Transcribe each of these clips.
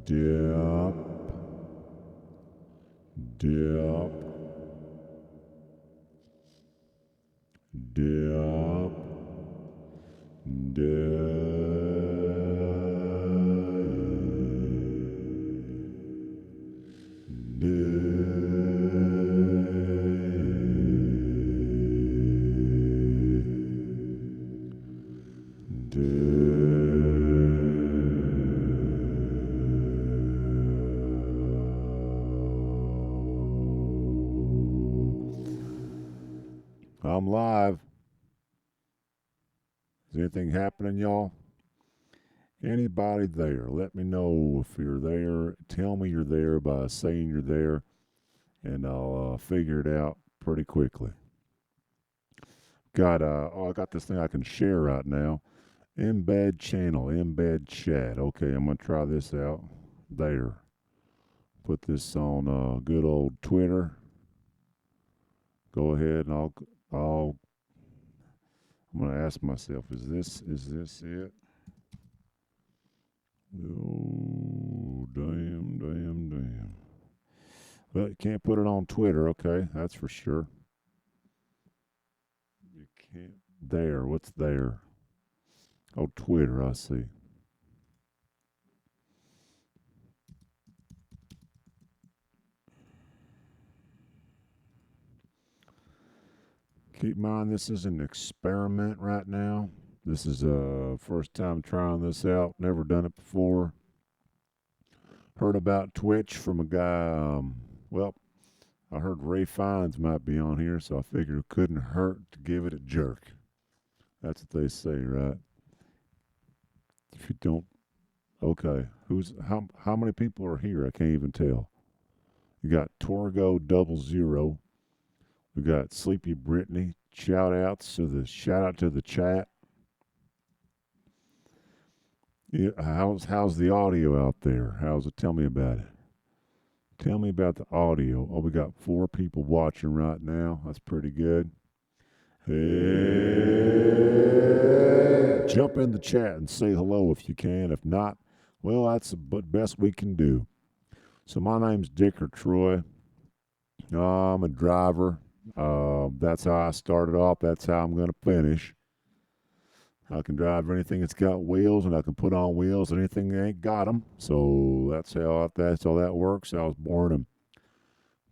dip, dip, dip, I'm live. Is anything happening, y'all? Anybody there? Let me know if you're there. Tell me you're there by saying you're there, and I'll figure it out pretty quickly. I got this thing I can share right now. Embed channel, embed chat. Okay, I'm gonna try this out. There. Put this on good old Twitter. Go ahead and I'm gonna ask myself, is this it? Oh, damn. Well, you can't put it on Twitter, okay, that's for sure. You can't. There, what's there? Oh, Twitter, I see. Keep in mind, this is an experiment right now. This is first time trying this out. Never done it before. Heard about Twitch from a guy. Well, I heard Ray Fiennes might be on here, so I figured it couldn't hurt to give it a jerk. That's what they say, right? If you don't, okay. How many people are here? I can't even tell. You got Torgo 00. We got Sleepy Brittany. Shout out to the chat. Yeah, how's the audio out there? How's it? Tell me about it. Tell me about the audio. Oh, we got 4 people watching right now. That's pretty good. Hey, jump in the chat and say hello if you can. If not, well, that's the best we can do. So my name's Dick or Troy. I'm a driver. That's how I started off. That's how I'm going to finish. I can drive anything that's got wheels, and I can put on wheels and anything that ain't got them. So that's how that works. I was born in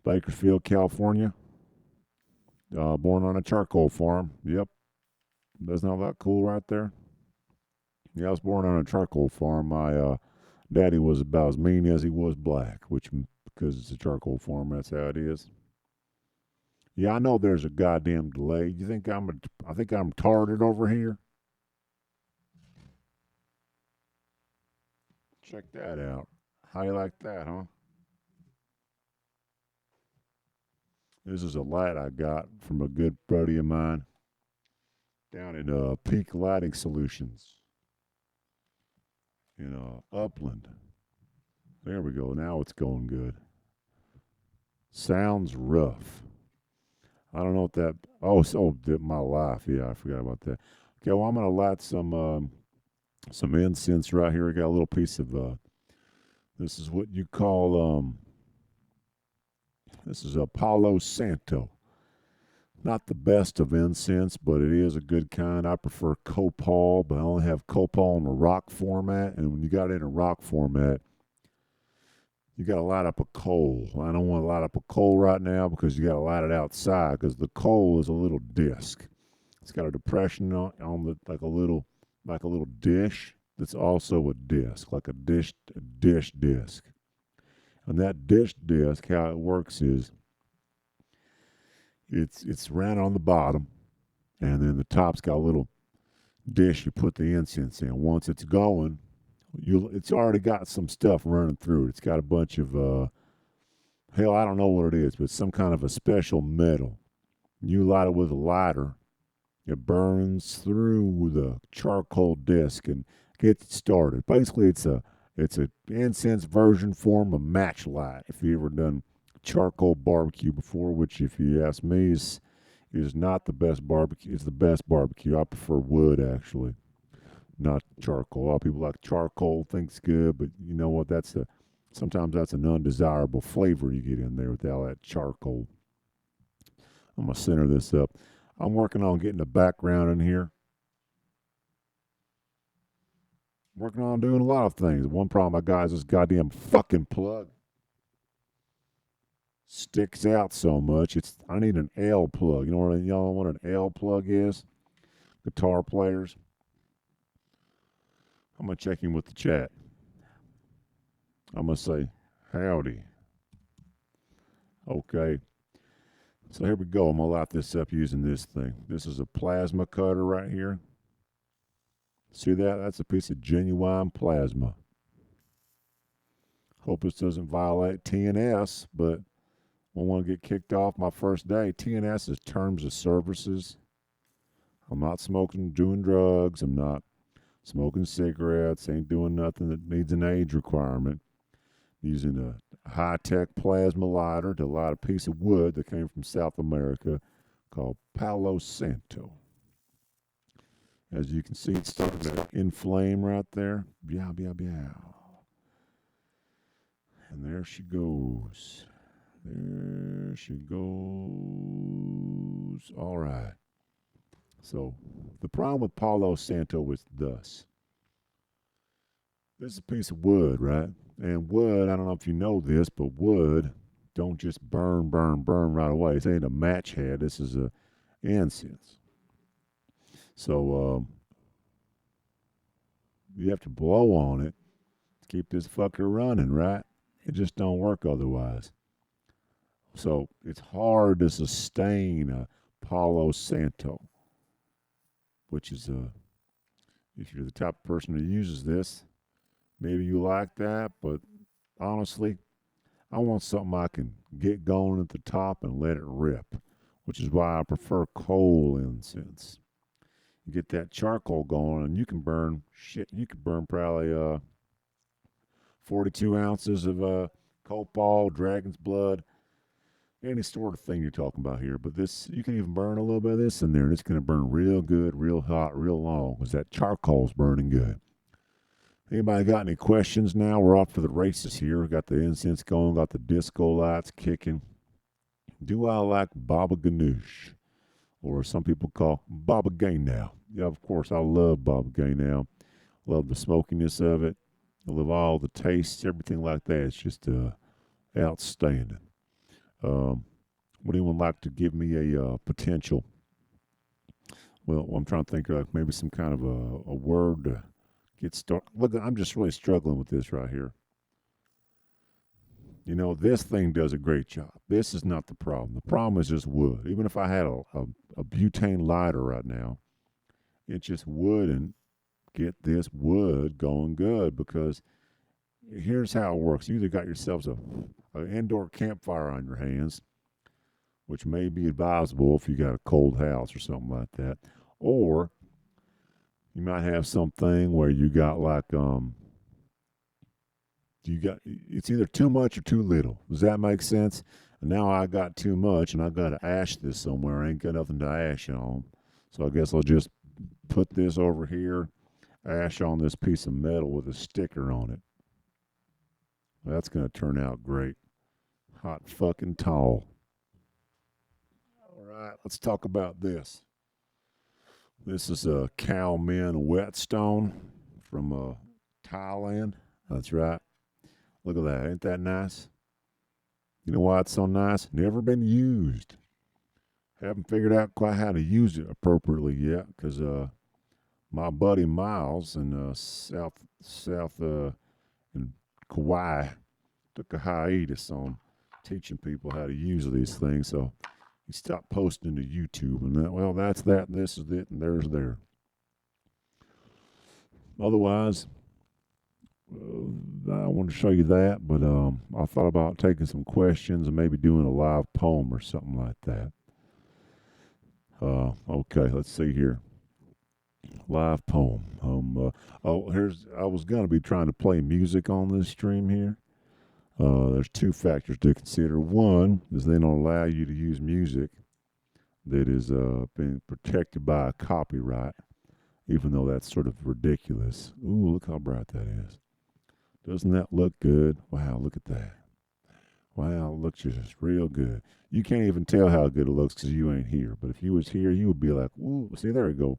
Bakersfield, California. Born on a charcoal farm. Yep. Isn't all that cool right there? Yeah, I was born on a charcoal farm. My daddy was about as mean as he was black, which because it's a charcoal farm, that's how it is. Yeah, I know there's a goddamn delay. You think I think I'm retarded over here? Check that out. How you like that, huh? This is a light I got from a good buddy of mine down in Peak Lighting Solutions in Upland. There we go. Now it's going good. Sounds rough. I don't know what that. Oh, my life. Yeah, I forgot about that. Okay, well, I'm gonna light some incense right here. I got a little piece of. This is what you call. This is a Palo Santo. Not the best of incense, but it is a good kind. I prefer copal, but I only have copal in a rock format. And when you got it in a rock format, you got to light up a coal. I don't want to light up a coal right now because you got to light it outside because the coal is a little disc. It's got a depression on the like a little dish that's also a disc, like a dish disc. And that dish disc, how it works is it's round on the bottom, and then the top's got a little dish you put the incense in. Once it's going, it's already got some stuff running through it. It's got a bunch of hell, I don't know what it is, but some kind of a special metal. You light it with a lighter, it burns through the charcoal disc and gets it started. Basically, it's a incense version form of match light. If you ever done charcoal barbecue before, which if you ask me is not the best barbecue. It's the best barbecue. I prefer wood actually, not charcoal. A lot of people like charcoal, thinks good, but you know what? That's Sometimes that's an undesirable flavor you get in there with all that charcoal. I'm going to center this up. I'm working on getting the background in here. Working on doing a lot of things. One problem I got is this goddamn fucking plug sticks out so much. I need an L plug. You know what y'all know what an L plug is? Guitar players. I'm gonna check in with the chat. I'm gonna say howdy. Okay. So here we go. I'm gonna light this up using this thing. This is a plasma cutter right here. See that? That's a piece of genuine plasma. Hope this doesn't violate TNS, but I want to get kicked off my first day. TNS is terms of services. I'm not smoking, doing drugs. I'm not smoking cigarettes. Ain't doing nothing that needs an age requirement. Using a high-tech plasma lighter to light a piece of wood that came from South America called Palo Santo. As you can see, it's starting to inflame right there. Meow, meow, meow. And there she goes. There she goes. All right. So the problem with Palo Santo is thus. This is a piece of wood, right? And wood, I don't know if you know this, but wood don't just burn right away. This ain't a match head. This is a incense. So you have to blow on it to keep this fucker running, right? It just don't work otherwise. So it's hard to sustain a Palo Santo, which is if you're the type of person who uses this, maybe you like that, but honestly, I want something I can get going at the top and let it rip, which is why I prefer coal incense. You get that charcoal going, and you can burn shit. You can burn probably 42 ounces of copal, dragon's blood, any sort of thing you're talking about here. But this, you can even burn a little bit of this in there, and it's going to burn real good, real hot, real long, because that charcoal's burning good. Anybody got any questions now? We're off to the races here. We got the incense going, got the disco lights kicking. Do I like Baba Ganoush? Or some people call Baba Gay now. Yeah, of course, I love Baba Gay now. Love the smokiness of it. I love all the tastes, everything like that. It's just outstanding. Would anyone like to give me a potential? Well, I'm trying to think of maybe some kind of a word to get started. Look, I'm just really struggling with this right here. You know, this thing does a great job. This is not the problem. The problem is just wood. Even if I had a butane lighter right now, it just wouldn't get this wood going good, because here's how it works. You either got yourselves an indoor campfire on your hands, which may be advisable if you got a cold house or something like that, or you might have something where you got like it's either too much or too little. Does that make sense? And now I got too much, and I got to ash this somewhere. I ain't got nothing to ash on, so I guess I'll just put this over here, ash on this piece of metal with a sticker on it. That's gonna turn out great. Hot fucking tall. All right, let's talk about this. This is a Cow Min Whetstone from Thailand. That's right. Look at that. Ain't that nice? You know why it's so nice? Never been used. Haven't figured out quite how to use it appropriately yet, because my buddy Miles in south in Kauai took a hiatus on teaching people how to use these things, so he stopped posting to YouTube, and that's that, and this is it, and there's there. Otherwise, I want to show you that, but I thought about taking some questions and maybe doing a live poem or something like that. Okay, let's see here. Live poem. I was going to be trying to play music on this stream here. There's two factors to consider. One is they don't allow you to use music that is being protected by a copyright, even though that's sort of ridiculous. Ooh, look how bright that is. Doesn't that look good? Wow, look at that. Wow, it looks just real good. You can't even tell how good it looks because you ain't here. But if you was here, you would be like, ooh, see, there we go.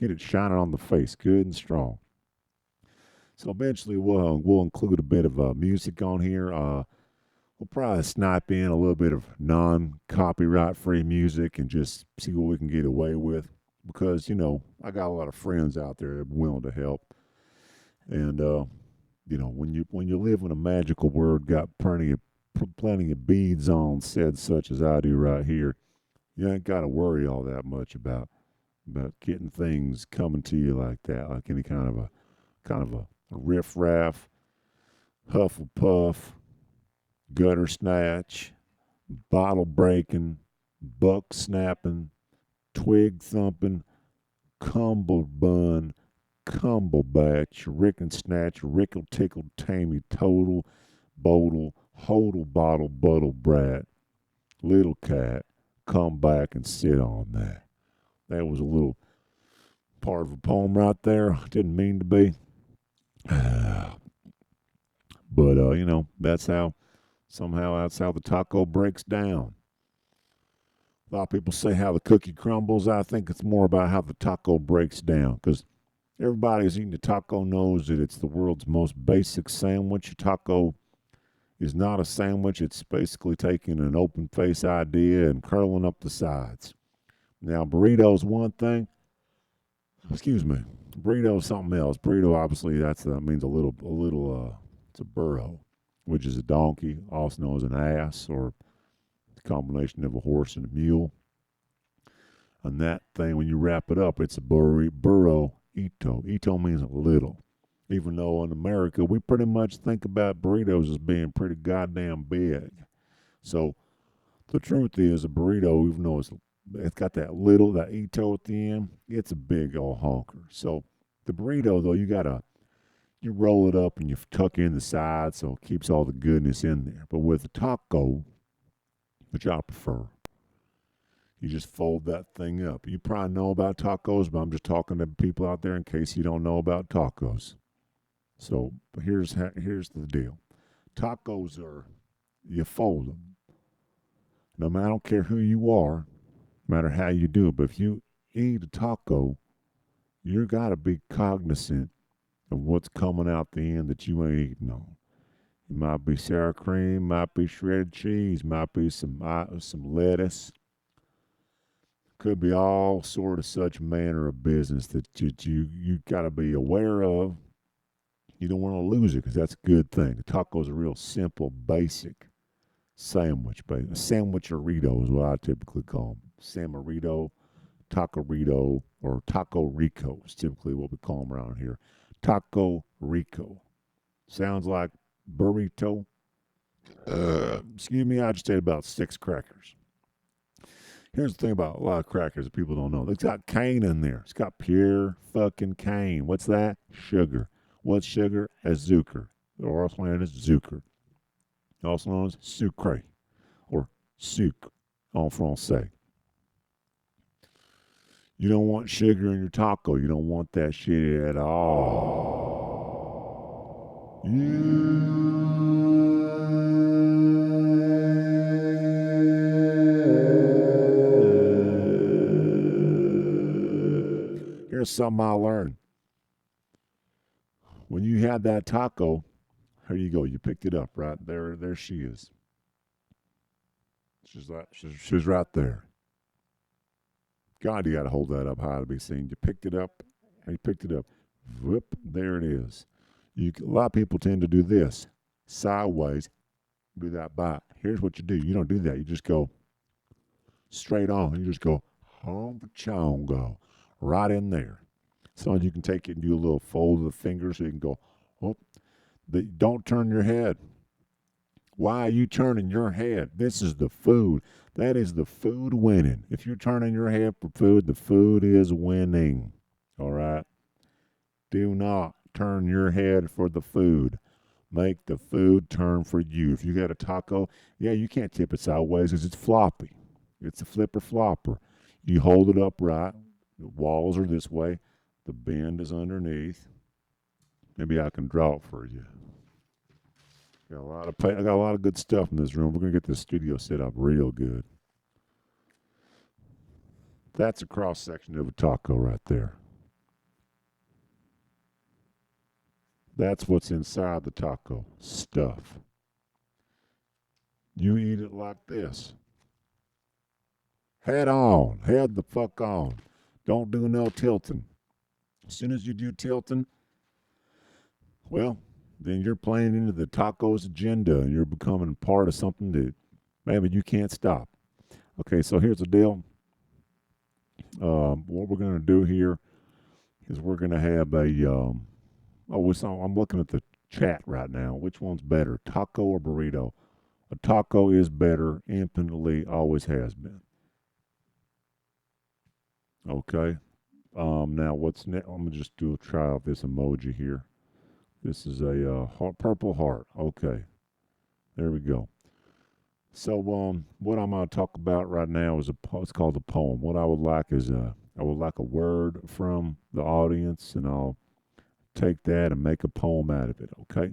Get it shining on the face, good and strong. So eventually we'll include a bit of music on here. We'll probably snipe in a little bit of non-copyright free music and just see what we can get away with. Because I got a lot of friends out there that are willing to help, and when you live in a magical world, got plenty of beads on said such as I do right here. You ain't got to worry all that much about getting things coming to you like that, like any kind of a riff raff, hufflepuff, gutter snatch, bottle breaking, buck snapping, twig thumping, cumble bun, cumble batch, rick and snatch, rickle tickle, tamey, total, bodle, hodle bottle, buttle brat, little cat, come back and sit on that. That was a little part of a poem right there. Didn't mean to be. But, that's how the taco breaks down. A lot of people say how the cookie crumbles. I think it's more about how the taco breaks down because everybody who's eating a taco knows that it's the world's most basic sandwich. A taco is not a sandwich. It's basically taking an open face idea and curling up the sides. Now, burrito's one thing. Excuse me. Burrito is something else. Burrito, obviously, that means it's a burro, which is a donkey, also known as an ass, or a combination of a horse and a mule. And that thing, when you wrap it up, it's a burro ito. Ito means little. Even though in America, we pretty much think about burritos as being pretty goddamn big. So the truth is, a burrito, even though it's got that ito at the end, it's a big old honker. So the burrito, though, you roll it up and you tuck in the sides so it keeps all the goodness in there. But with a taco, which I prefer, you just fold that thing up. You probably know about tacos, but I'm just talking to people out there in case you don't know about tacos. So here's the deal. Tacos you fold them. No matter, I don't care who you are, no matter how you do it, but if you eat a taco, you got to be cognizant of what's coming out the end that you ain't eating on. It might be sour cream, might be shredded cheese, might be some lettuce. Could be all sort of such manner of business that you got to be aware of. You don't want to lose it because that's a good thing. The taco's a real simple, basic sandwich. A sandwich-arito is what I typically call them. Samarito, taco-rito, or taco rico is typically what we call them around here. Taco rico. Sounds like burrito. Excuse me, I just ate about 6 crackers. Here's the thing about a lot of crackers that people don't know. It's got cane in there. It's got pure fucking cane. What's that? Sugar. What's sugar? Azucar, or also known as zucker. Also known as sucre, or sucre en français. You don't want sugar in your taco. You don't want that shit at all. Here's something I learned. When you had that taco, here you go. You picked it up, right? There she is. She's right there. God, you got to hold that up high to be seen. You picked it up, and you picked it up. Whoop, there it is. A lot of people tend to do this sideways, do that bite. Here's what you do. You don't do that. You just go straight on. You just go home chongo right in there. So you can take it and do a little fold of the fingers so you can go, oh, don't turn your head. Why are you turning your head? This is the food. That is the food winning. If you're turning your head for food, the food is winning. All right? Do not turn your head for the food. Make the food turn for you. If you got a taco, you can't tip it sideways because it's floppy. It's a flipper flopper. You hold it upright. The walls are this way. The bend is underneath. Maybe I can draw it for you. I got a lot of good stuff in this room. We're gonna get this studio set up real good. That's a cross section of a taco right there. That's what's inside the taco. Stuff. You eat it like this. Head on. Head the fuck on. Don't do no tilting. As soon as you do tilting, well, then you're playing into the tacos agenda and you're becoming part of something that maybe you can't stop. Okay, so here's the deal. What we're going to do here is we're going to have I'm looking at the chat right now. Which one's better, taco or burrito? A taco is better, infinitely, always has been. Okay. Now what's next? I'm gonna just try out this emoji here. This is a purple heart. Okay, there we go. So what I'm gonna talk about right now is it's called a poem. What I would like is I would like a word from the audience, and I'll take that and make a poem out of it. Okay.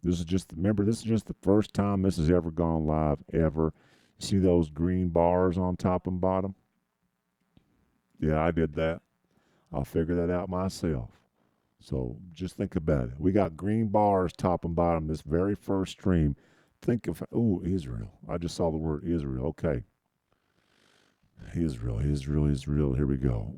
This is just the first time this has ever gone live ever. See those green bars on top and bottom? Yeah, I did that. I'll figure that out myself. So just think about it. We got green bars top and bottom this very first stream. Think of, oh, Israel. I just saw the word Israel. Okay. Israel, Israel, Israel. Here we go.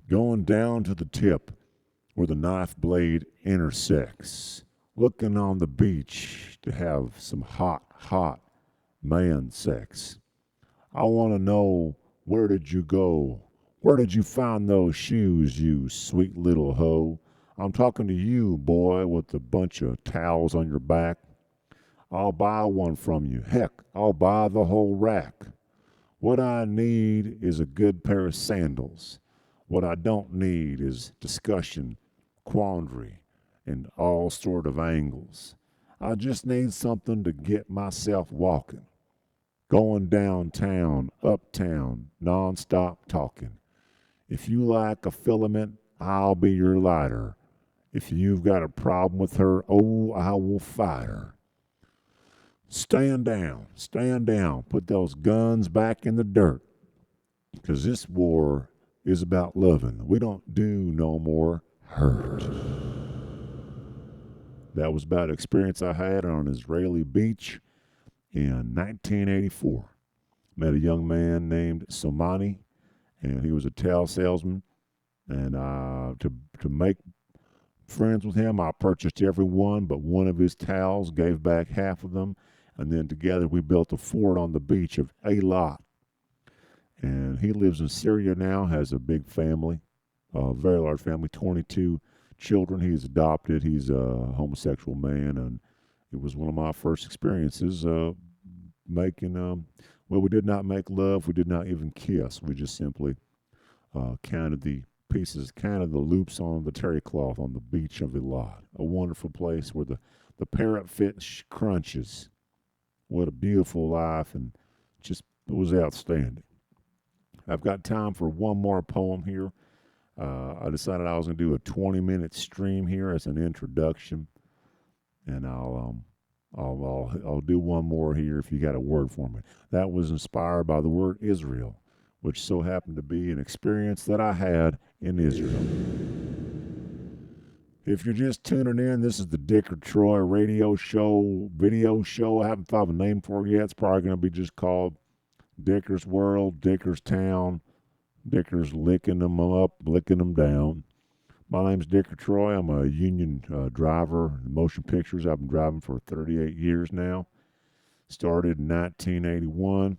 Going down to the tip where the knife blade intersects, looking on the beach to have some hot, hot man sex. I want to know, where did you go? Where did you find those shoes, you sweet little hoe? I'm talking to you, boy, with a bunch of towels on your back. I'll buy one from you. Heck, I'll buy the whole rack. What I need is a good pair of sandals. What I don't need is discussion, quandary, and all sort of angles. I just need something to get myself walking. Going downtown, uptown, nonstop talking. If you like a filament, I'll be your lighter. If you've got a problem with her, oh, I will fight her. Stand down, put those guns back in the dirt. Because this war is about loving. We don't do no more hurt. That was about an experience I had on an Israeli beach in 1984. Met a young man named Somani, and he was a towel salesman. And to make friends with him, I purchased every one but one of his towels, gave back half of them, and then together we built a fort on the beach of Eilat. And he lives in Syria now, has a big family, a very large family, 22 children. He's adopted. He's a homosexual man, and it was one of my first experiences making. Well, we did not make love. We did not even kiss. We just simply counted the pieces, counted the loops on the terry cloth on the beach of Eilat. A wonderful place where the parrot fish crunches. What a beautiful life, and just it was outstanding. I've got time for one more poem here. I decided I was going to do a 20-minute stream here as an introduction, and I'll do one more here if you got a word for me. That was inspired by the word Israel, which so happened to be an experience that I had in Israel. If you're just tuning in, this is the Dicker Troy radio show, video show. I haven't thought of a name for it yet. It's probably going to be just called Dicker's World, Dicker's Town, Dicker's licking them up, licking them down. My name's Dicker Troy. I'm a union driver in motion pictures. I've been driving for 38 years now. Started in 1981.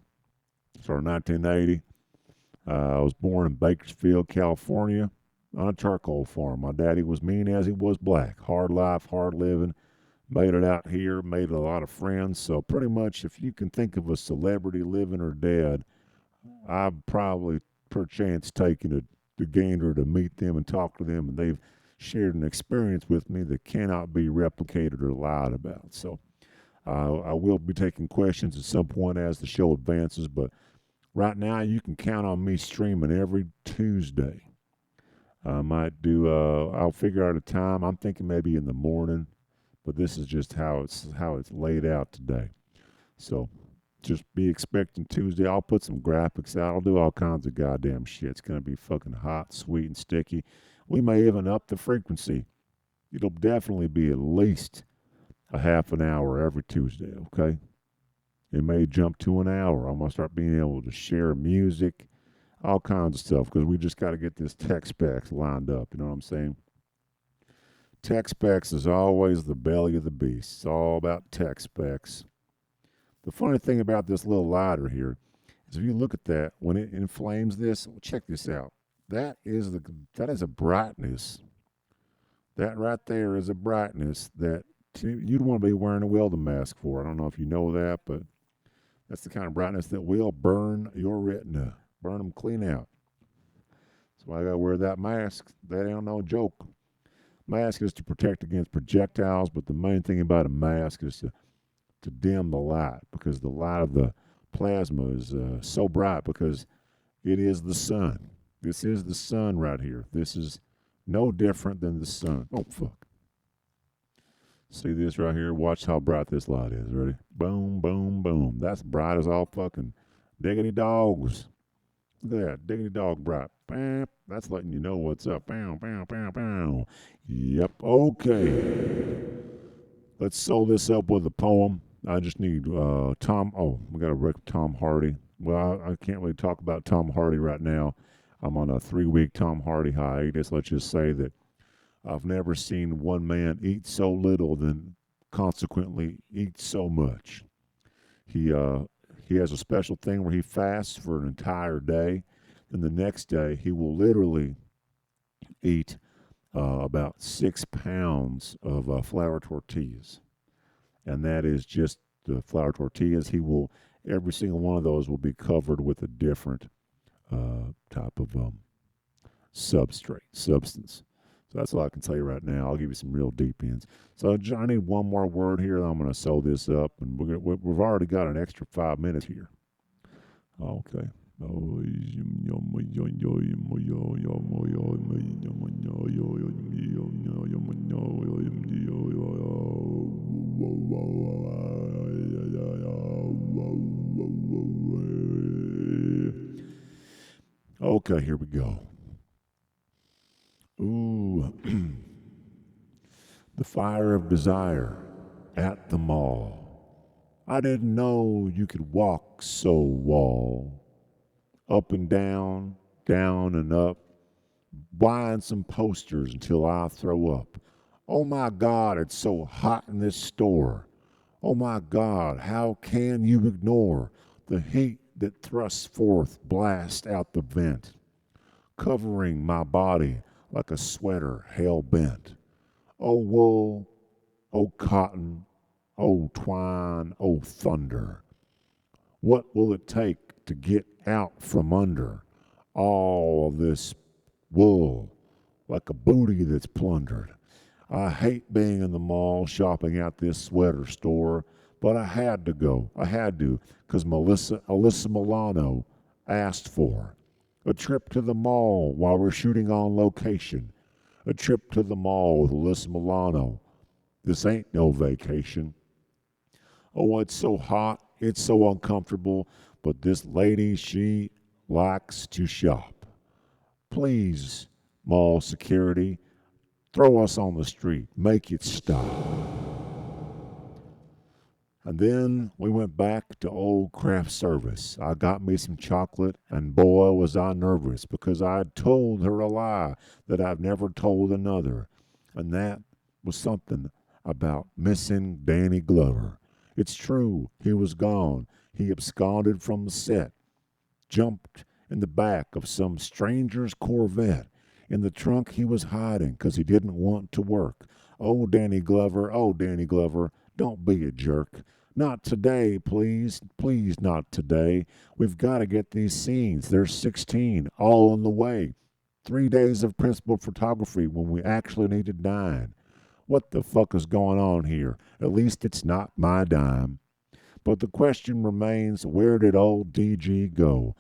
Started in 1980. I was born in Bakersfield, California, on a charcoal farm. My daddy was mean as he was black. Hard life, hard living. Made it out here, made a lot of friends. So pretty much if you can think of a celebrity living or dead, I've probably perchance taken a gander to meet them and talk to them, and they've shared an experience with me that cannot be replicated or lied about. So I will be taking questions at some point as the show advances, but right now you can count on me streaming every Tuesday. I might do. I'll figure out a time. I'm thinking maybe in the morning, but this is just how it's laid out today. So just be expecting Tuesday. I'll put some graphics out. I'll do all kinds of goddamn shit. It's gonna be fucking hot, sweet, and sticky. We may even up the frequency. It'll definitely be at least a half an hour every Tuesday. Okay. It may jump to an hour. I'm gonna start being able to share music, all kinds of stuff, because we just got to get this tech specs lined up. You know what I'm saying? Tech specs is always the belly of the beast. It's all about tech specs. The funny thing about this little lighter here is if you look at that, when it inflames this, check this out. That is a brightness. That right there is a brightness that you'd want to be wearing a welding mask for. I don't know if you know that, but that's the kind of brightness that will burn your retina, burn them clean out. So I gotta wear that mask. That ain't no joke. Mask is to protect against projectiles, but the main thing about a mask is to dim the light, because the light of the plasma is so bright because it is the sun. This is the sun right here. This is no different than the sun. Oh, fuck. See this right here? Watch how bright this light is. Ready? Boom, boom, boom. That's bright as all fucking diggity dogs. Look at that. Diggity dog bright. Bam. That's letting you know what's up. Bow, bow, bow, bow. Yep. Okay. Let's sew this up with a poem. I just need Tom. Oh, we got to wreck Tom Hardy. Well, I can't really talk about Tom Hardy right now. I'm on a 3-week Tom Hardy hiatus. Let's just say that I've never seen one man eat so little, then consequently eat so much. He has a special thing where he fasts for an entire day, and the next day he will literally eat about 6 pounds of flour tortillas, and that is just the flour tortillas. Every single one of those will be covered with a different type of substance. So that's all I can tell you right now. I'll give you some real deep ends. So I need one more word here, and I'm going to sew this up. And we've already got an extra 5 minutes here. Okay. Okay, here we go. Ooh, the fire of desire at the mall. I didn't know you could walk so wall. Up and down, down and up, buying some posters until I throw up. Oh my God, it's so hot in this store. Oh my God, how can you ignore the heat that thrusts forth blast out the vent, covering my body like a sweater hell bent. Oh wool, oh cotton, oh twine, oh thunder. What will it take to get out from under all of this wool like a booty that's plundered? I hate being in the mall shopping at this sweater store, but I had to go. I had to, because Alyssa Milano asked for a trip to the mall while we're shooting on location. A trip to the mall with Alyssa Milano. This ain't no vacation. Oh, it's so hot. It's so uncomfortable. But this lady, she likes to shop. Please, mall security, throw us on the street. Make it stop. And then we went back to old craft service. I got me some chocolate, and boy, was I nervous because I had told her a lie that I've never told another. And that was something about missing Danny Glover. It's true, he was gone. He absconded from the set, jumped in the back of some stranger's Corvette. In the trunk he was hiding 'cause he didn't want to work. Oh, Danny Glover, don't be a jerk. Not today, please. Please, not today. We've got to get these scenes. There's 16, all on the way. 3 days of principal photography when we actually needed 9. What the fuck is going on here? At least it's not my dime. But the question remains, where did old DG go?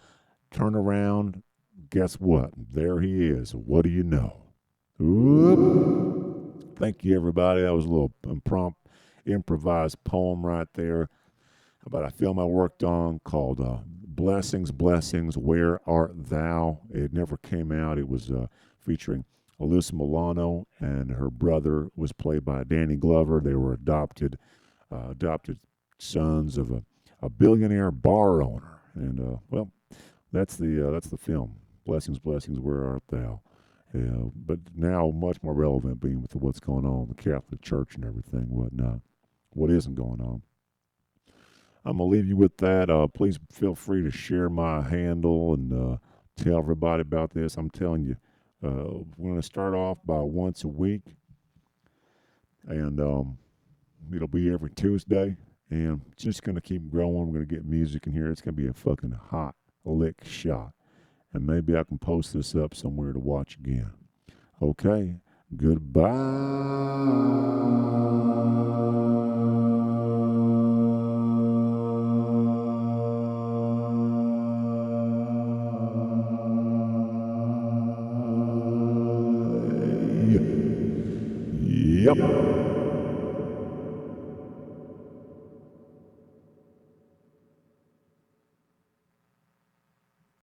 Turn around, guess what? There he is. What do you know? Oop. Thank you, everybody. That was a little improvised poem right there about a film I worked on called Blessings, Blessings, Where Art Thou? It never came out. It was featuring Alyssa Milano, and her brother was played by Danny Glover. They were adopted sons of a billionaire bar owner. And, well, that's the film. Blessings, Blessings, Where Art Thou? But now much more relevant being with what's going on in the Catholic Church and everything, whatnot. What isn't going on. I'm going to leave you with that. Please feel free to share my handle and tell everybody about this. I'm telling you, we're going to start off by once a week, and it'll be every Tuesday, and it's just going to keep growing. We're going to get music in here. It's going to be a fucking hot lick shot, and maybe I can post this up somewhere to watch again. Okay, goodbye. Yep.